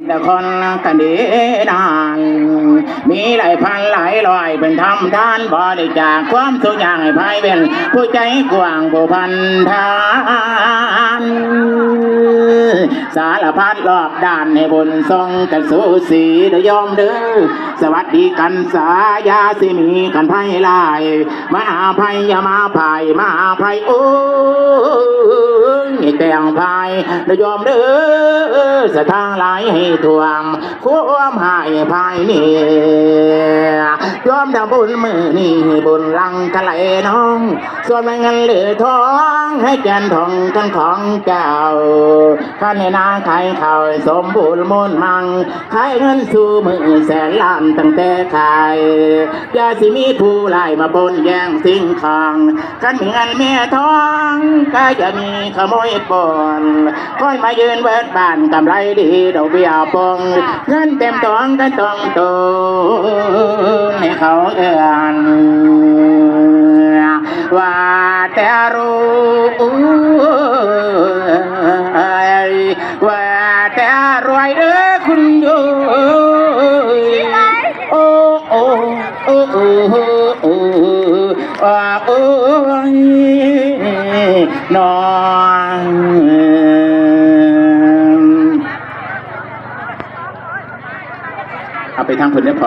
แต่คนกันดีนานมีหลายพันหลายร้อยเป็นทำทานบริจาคความสุขอย่างให้ภายเป็นผู้ใจกว้างผู้พันทานสารพัดรอบด้านให้บุญทรงกันสู้สีเดยอมเด้อสวัสดีกันสายาสิมีกันไพ่ลายมาหาไพ่ยามาไพ่มาหาไพ่โอ้ยแกงไพ่เดยอมเด้อสถานหลายให้ทวงความหายภายนี่ยอมดำบุญมือนี่บุญลังทะเลน้องส่วนเงินเหลือทองให้แกนทองกันของเจ้าข้าในนาขายข้าวสมบูรณ์มูลมังขายเงินสู่มือแสนล้านตั้งแต่ขายอย่าสิมีผู้ไล่มาปนแย่งสิ่งของกันมีเงินเมียทองก็จะมีขโมยปนคอยมายืนเบิดบ้านกำไรดีดอกเบี้ยปงเงินเต็มตองกันตองโตให้เขาเอื้อนว่าแต่รู้ว่าแต่รวยเด้อคุณโยโอ้โอ้โอ้โอ้โอ้โอ้นอนเอาไปทางคนได้พอ